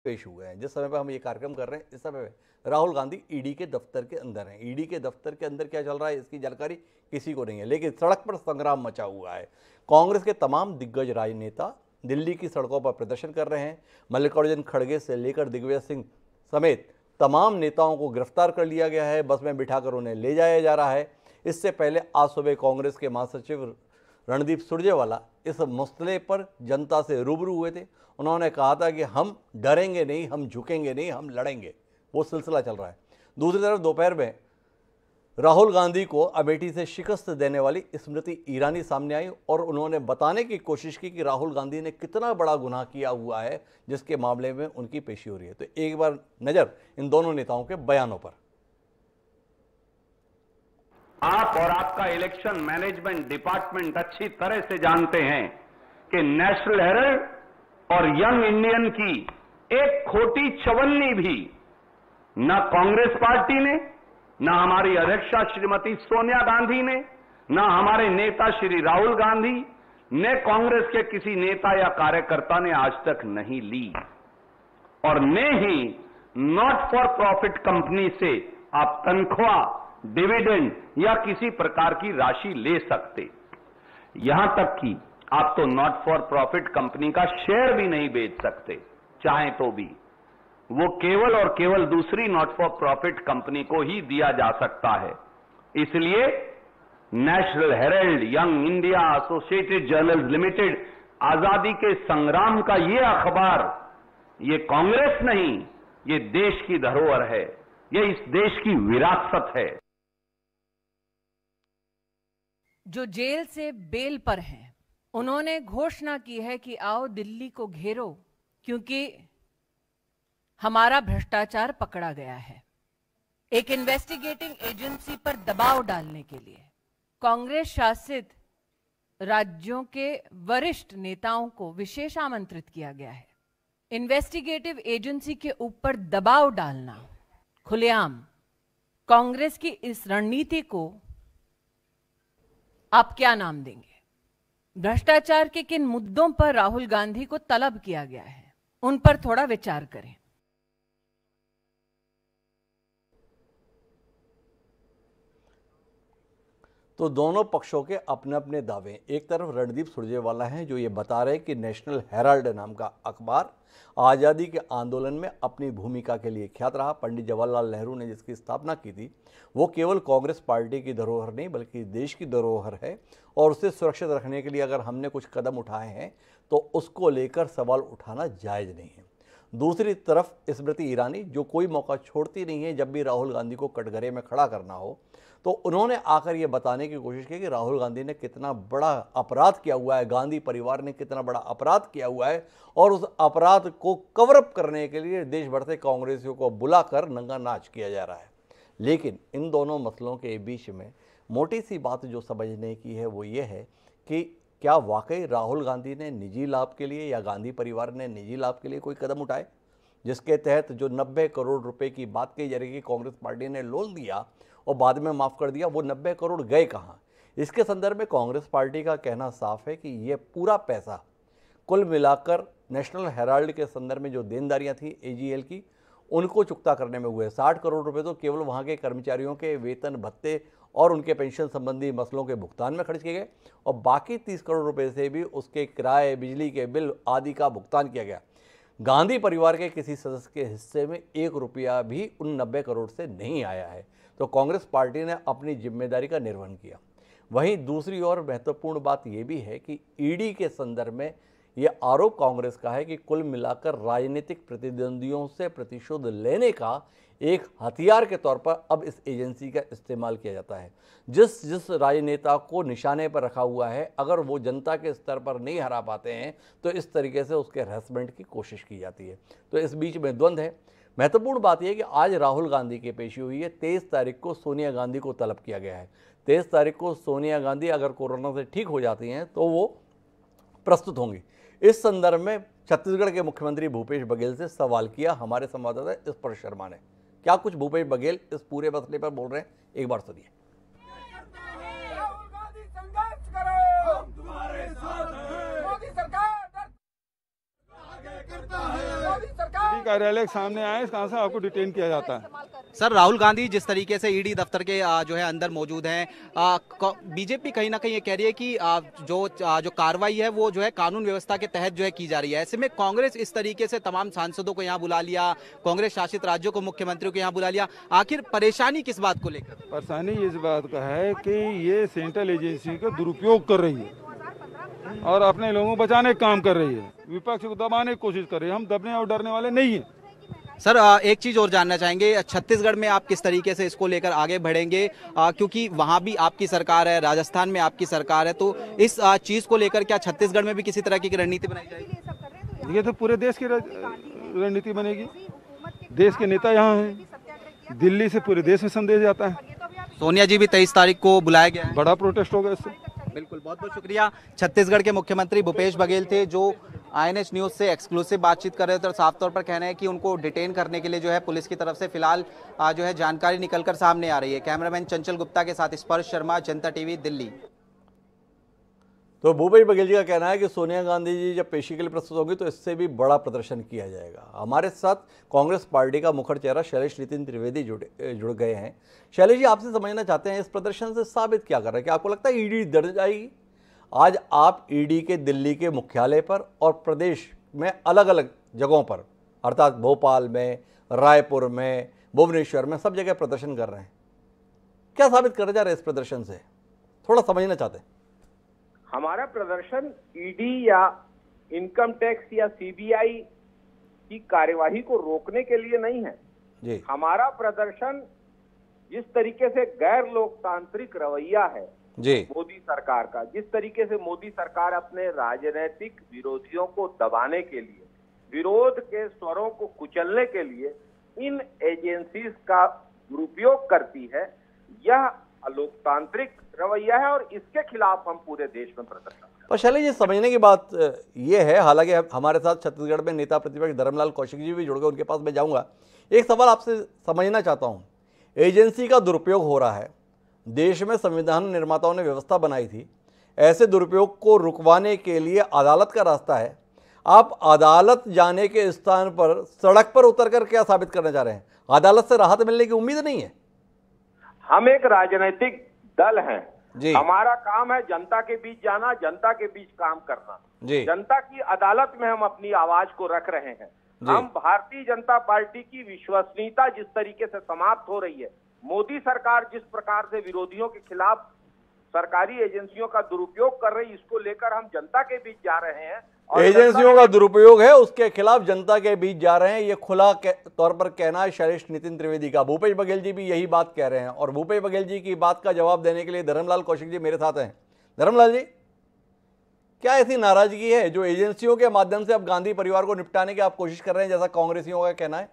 पेश हुए हैं। जिस समय पर हम ये कार्यक्रम कर रहे हैं, इस समय पे राहुल गांधी ईडी के दफ्तर के अंदर हैं। ईडी के दफ्तर के अंदर क्या चल रहा है इसकी जानकारी किसी को नहीं है, लेकिन सड़क पर संग्राम मचा हुआ है। कांग्रेस के तमाम दिग्गज राजनेता दिल्ली की सड़कों पर प्रदर्शन कर रहे हैं। मल्लिकार्जुन खड़गे से लेकर दिग्विजय सिंह समेत तमाम नेताओं को गिरफ्तार कर लिया गया है, बस में बिठाकर उन्हें ले जाया जा रहा है। इससे पहले आज सुबह कांग्रेस के महासचिव रणदीप सुरजेवाला इस मसले पर जनता से रूबरू हुए थे। उन्होंने कहा था कि हम डरेंगे नहीं, हम झुकेंगे नहीं, हम लड़ेंगे। वो सिलसिला चल रहा है। दूसरी तरफ दोपहर में राहुल गांधी को अमेठी से शिकस्त देने वाली स्मृति ईरानी सामने आई और उन्होंने बताने की कोशिश की कि राहुल गांधी ने कितना बड़ा गुनाह किया हुआ है जिसके मामले में उनकी पेशी हो रही है। तो एक बार नजर इन दोनों नेताओं के बयानों पर। आप और आपका इलेक्शन मैनेजमेंट डिपार्टमेंट अच्छी तरह से जानते हैं कि नेशनल हेराल्ड और यंग इंडियन की एक खोटी चवन्नी भी न कांग्रेस पार्टी ने, न हमारी अध्यक्षा श्रीमती सोनिया गांधी ने, न हमारे नेता श्री राहुल गांधी ने कांग्रेस के किसी नेता या कार्यकर्ता ने आज तक नहीं ली, और न ही नॉट फॉर प्रॉफिट कंपनी से आप तनख्वाह, डिविडेंड या किसी प्रकार की राशि ले सकते। यहां तक कि आप तो नॉट फॉर प्रॉफिट कंपनी का शेयर भी नहीं बेच सकते, चाहे तो भी। वो केवल और केवल दूसरी नॉट फॉर प्रॉफिट कंपनी को ही दिया जा सकता है। इसलिए national Herald, young India, associated journals limited, आजादी के संग्राम का ये अखबार, ये कांग्रेस नहीं, ये देश की धरोहर है, ये इस देश की विरासत है। जो जेल से बेल पर हैं, उन्होंने घोषणा की है कि आओ दिल्ली को घेरो, क्योंकि हमारा भ्रष्टाचार पकड़ा गया है। एक इन्वेस्टिगेटिंग एजेंसी पर दबाव डालने के लिए कांग्रेस शासित राज्यों के वरिष्ठ नेताओं को विशेष आमंत्रित किया गया है। इन्वेस्टिगेटिव एजेंसी के ऊपर दबाव डालना खुलेआम, कांग्रेस की इस रणनीति को आप क्या नाम देंगे? भ्रष्टाचार के किन मुद्दों पर राहुल गांधी को तलब किया गया है, उन पर थोड़ा विचार करें। तो दोनों पक्षों के अपने अपने दावे। एक तरफ रणदीप सुरजेवाला हैं जो ये बता रहे हैं कि नेशनल हेराल्ड नाम का अखबार आज़ादी के आंदोलन में अपनी भूमिका के लिए ख्यात रहा। पंडित जवाहरलाल नेहरू ने जिसकी स्थापना की थी वो केवल कांग्रेस पार्टी की धरोहर नहीं बल्कि देश की धरोहर है, और उसे सुरक्षित रखने के लिए अगर हमने कुछ कदम उठाए हैं तो उसको लेकर सवाल उठाना जायज़ नहीं है। दूसरी तरफ स्मृति ईरानी जो कोई मौका छोड़ती नहीं है, जब भी राहुल गांधी को कटघरे में खड़ा करना हो तो उन्होंने आकर ये बताने की कोशिश की कि राहुल गांधी ने कितना बड़ा अपराध किया हुआ है, गांधी परिवार ने कितना बड़ा अपराध किया हुआ है, और उस अपराध को कवरअप करने के लिए देश भर से कांग्रेसियों को बुलाकर नंगा नाच किया जा रहा है। लेकिन इन दोनों मसलों के बीच में मोटी सी बात जो समझने की है वो ये है कि क्या वाकई राहुल गांधी ने निजी लाभ के लिए या गांधी परिवार ने निजी लाभ के लिए कोई कदम उठाए, जिसके तहत जो 90 करोड़ रुपए की बात कही जा रही है कांग्रेस पार्टी ने लोन दिया और बाद में माफ़ कर दिया, वो 90 करोड़ गए कहाँ? इसके संदर्भ में कांग्रेस पार्टी का कहना साफ है कि ये पूरा पैसा कुल मिलाकर नेशनल हेराल्ड के संदर्भ में जो देनदारियां थी एजीएल की, उनको चुकता करने में हुए। 60 करोड़ रुपए तो केवल वहाँ के कर्मचारियों के वेतन भत्ते और उनके पेंशन संबंधी मसलों के भुगतान में खर्च किए गए, और बाकी 30 करोड़ रुपए से भी उसके किराए, बिजली के बिल आदि का भुगतान किया गया। गांधी परिवार के किसी सदस्य के हिस्से में 1 रुपया भी उन 90 करोड़ से नहीं आया है। तो कांग्रेस पार्टी ने अपनी जिम्मेदारी का निर्वहन किया। वहीं दूसरी ओर महत्वपूर्ण बात यह भी है कि ईडी के संदर्भ में यह आरोप कांग्रेस का है कि कुल मिलाकर राजनीतिक प्रतिद्वंदियों से प्रतिशोध लेने का एक हथियार के तौर पर अब इस एजेंसी का इस्तेमाल किया जाता है। जिस राजनेता को निशाने पर रखा हुआ है, अगर वो जनता के स्तर पर नहीं हरा पाते हैं तो इस तरीके से उसके हैरेसमेंट की कोशिश की जाती है। तो इस बीच में द्वंद्व है। महत्वपूर्ण बात यह है कि आज राहुल गांधी की पेशी हुई है। 23 तारीख को सोनिया गांधी को तलब किया गया है। 23 तारीख को सोनिया गांधी अगर कोरोना से ठीक हो जाती हैं तो वो प्रस्तुत होंगी। इस संदर्भ में छत्तीसगढ़ के मुख्यमंत्री भूपेश बघेल से सवाल किया हमारे संवाददाता स्पर्श शर्मा ने। क्या कुछ भूपेश बघेल इस पूरे मसले पर बोल रहे हैं, एक बार सुनिए। राहुल गांधी संघर्ष करो, हम तुम्हारे साथ हैं। मोदी सरकार आगे करता है, मोदी सरकार ईडी कार्यालय के सामने आए, कहाँ से आपको डिटेन किया जाता है। सर, राहुल गांधी जिस तरीके से ईडी दफ्तर के जो है अंदर मौजूद हैं, बीजेपी कहीं ना कहीं ये कह रही है कि जो कार्रवाई है वो जो है कानून व्यवस्था के तहत जो है की जा रही है। ऐसे में कांग्रेस इस तरीके से तमाम सांसदों को यहाँ बुला लिया, कांग्रेस शासित राज्यों को मुख्यमंत्रियों को यहाँ बुला लिया, आखिर परेशानी किस बात को लेकर? परेशानी इस बात का है कि ये सेंट्रल एजेंसी का दुरुपयोग कर रही है और अपने लोगों को बचाने का काम कर रही है, विपक्ष को दबाने की कोशिश कर रही है। हम दबने और डरने वाले नहीं हैं। सर, एक चीज और जानना चाहेंगे, छत्तीसगढ़ में आप किस तरीके से इसको लेकर आगे बढ़ेंगे, क्योंकि वहां भी आपकी सरकार है, राजस्थान में आपकी सरकार है, तो इस चीज को लेकर क्या छत्तीसगढ़ में भी किसी तरह की रणनीति बनाई जाएगी? ये तो पूरे देश की रणनीति बनेगी। देश के नेता यहाँ हैं, दिल्ली से पूरे देश में संदेश जाता है। सोनिया जी भी 23 तारीख को बुलाया गया है। बड़ा प्रोटेस्ट होगा इससे। बिल्कुल, बहुत बहुत शुक्रिया। छत्तीसगढ़ के मुख्यमंत्री भूपेश बघेल थे जो INH न्यूज से एक्सक्लूसिव बातचीत कर रहे थे और साफ तौर पर कहना है कि उनको डिटेन करने के लिए जो है पुलिस की तरफ से फिलहाल जो है जानकारी निकलकर सामने आ रही है। कैमरामैन चंचल गुप्ता के साथ स्पर्श शर्मा, जनता टीवी, दिल्ली। तो भूपेश बघेल जी का कहना है कि सोनिया गांधी जी जब पेशी के लिए प्रस्तुत होंगी तो इससे भी बड़ा प्रदर्शन किया जाएगा। हमारे साथ कांग्रेस पार्टी का मुखर चेहरा शैलेश नितिन त्रिवेदी जुड़ गए हैं। शैलेश जी, आपसे समझना चाहते हैं इस प्रदर्शन से साबित क्या कर रहे हैं कि आपको लगता है ईडी दर्ज आएगी? आज आप ईडी के दिल्ली के मुख्यालय पर और प्रदेश में अलग अलग जगहों पर, अर्थात भोपाल में, रायपुर में, भुवनेश्वर में, सब जगह प्रदर्शन कर रहे हैं। क्या साबित कर जा रहे हैं इस प्रदर्शन से? थोड़ा समझना चाहते हैं। हमारा प्रदर्शन ईडी या इनकम टैक्स या सीबीआई की कार्यवाही को रोकने के लिए नहीं है जी। हमारा प्रदर्शन जिस तरीके से गैर लोकतांत्रिक रवैया है जी मोदी सरकार का, जिस तरीके से मोदी सरकार अपने राजनीतिक विरोधियों को दबाने के लिए, विरोध के स्वरों को कुचलने के लिए इन एजेंसीज का दुरुपयोग करती है, यह अलोकतांत्रिक रवैया है और इसके खिलाफ हम पूरे देश में प्रदर्शन कर रहे हैं। पर शैलेश जी, समझने की बात ये है, हालांकि हमारे साथ छत्तीसगढ़ में नेता प्रतिपक्ष धर्मलाल कौशिक जी भी जुड़ गए, उनके पास मैं जाऊंगा। एक सवाल आपसे समझना चाहता हूं, एजेंसी का दुरुपयोग हो रहा है, देश में संविधान निर्माताओं ने व्यवस्था बनाई थी, ऐसे दुरुपयोग को रुकवाने के लिए अदालत का रास्ता है। आप अदालत जाने के स्थान पर सड़क पर उतरकर क्या साबित करना चाह रहे हैं? अदालत से राहत मिलने की उम्मीद नहीं है? हम एक राजनीतिक दल हैं जी। हमारा काम है जनता के बीच जाना, जनता के बीच काम करना जी। जनता की अदालत में हम अपनी आवाज को रख रहे हैं। हम भारतीय जनता पार्टी की विश्वसनीयता जिस तरीके से समाप्त हो रही है, मोदी सरकार जिस प्रकार से विरोधियों के खिलाफ सरकारी एजेंसियों का दुरुपयोग कर रही है, इसको लेकर हम जनता के बीच जा रहे हैं। और एजेंसियों का दुरुपयोग है, उसके खिलाफ जनता के बीच जा रहे हैं, ये खुला तौर पर कहना है शैलेश नितिन त्रिवेदी का। भूपेश बघेल जी भी यही बात कह रहे हैं और भूपेश बघेल जी की बात का जवाब देने के लिए धर्मलाल कौशिक जी मेरे साथ हैं। धर्मलाल जी, क्या ऐसी नाराजगी है जो एजेंसियों के माध्यम से अब गांधी परिवार को निपटाने की आप कोशिश कर रहे हैं, जैसा कांग्रेसियों का कहना है?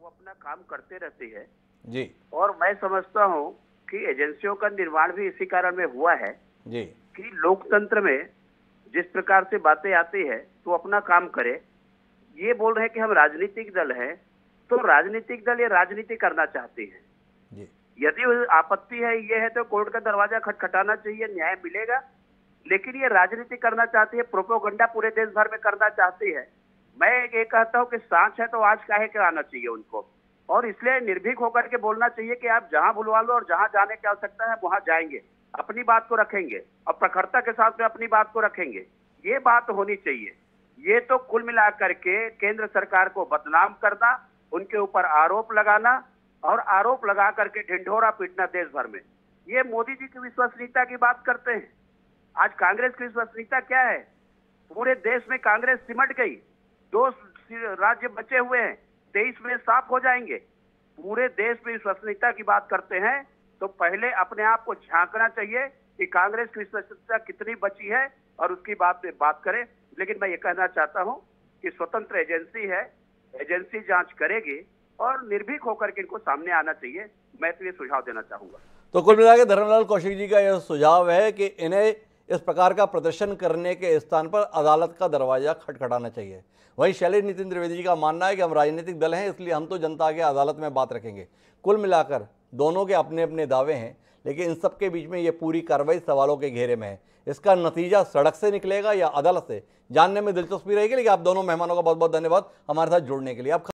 वो अपना काम करते रहते हैं जी। और मैं समझता हूँ कि एजेंसियों का निर्माण भी इसी कारण में हुआ है जी कि लोकतंत्र में जिस प्रकार से बातें आती है तो अपना काम करे। ये बोल रहे हैं कि हम राजनीतिक दल हैं, तो राजनीतिक दल ये राजनीति करना चाहते हैं जी। यदि आपत्ति है, ये है तो कोर्ट का दरवाजा खटखटाना चाहिए, न्याय मिलेगा। लेकिन ये राजनीति करना चाहती है, प्रोपोगंडा पूरे देश भर में करना चाहती है। मैं ये कहता हूँ कि सांच है तो आज काहे के आना चाहिए उनको, और इसलिए निर्भीक होकर के बोलना चाहिए कि आप जहां बुलवा लो और जहां जाने की आवश्यकता है वहां जाएंगे, अपनी बात को रखेंगे और प्रखरता के साथ में अपनी बात को रखेंगे। ये बात होनी चाहिए। ये तो कुल मिलाकर के केंद्र सरकार को बदनाम करना, उनके ऊपर आरोप लगाना और आरोप लगा करके ढिंढोरा पीटना देश भर में, ये मोदी जी की विश्वसनीयता की बात करते हैं। आज कांग्रेस की विश्वसनीयता क्या है? पूरे देश में कांग्रेस सिमट गई, 2 राज्य बचे हुए हैं, 23 में साफ हो जाएंगे। पूरे देश में विश्वसनीयता की बात करते हैं तो पहले अपने आप को झांकना चाहिए कि कांग्रेस की विश्वसनीयता कितनी बची है और उसकी बात करें। लेकिन मैं ये कहना चाहता हूं कि स्वतंत्र एजेंसी है, एजेंसी जांच करेगी और निर्भीक होकर के इनको सामने आना चाहिए। मैं तो ये सुझाव देना चाहूंगा। तो कुल मिलाकर धर्मलाल कौशिक जी का यह सुझाव है कि इन्हें इस प्रकार का प्रदर्शन करने के स्थान पर अदालत का दरवाजा खटखटाना चाहिए। वहीं शैलेश नितिन त्रिवेदी जी का मानना है कि हम राजनीतिक दल हैं, इसलिए हम तो जनता के अदालत में बात रखेंगे। कुल मिलाकर दोनों के अपने अपने दावे हैं, लेकिन इन सब के बीच में ये पूरी कार्रवाई सवालों के घेरे में है। इसका नतीजा सड़क से निकलेगा या अदालत से, जानने में दिलचस्पी रहेगी। लेकिन आप दोनों मेहमानों का बहुत बहुत धन्यवाद हमारे साथ जुड़ने के लिए। आप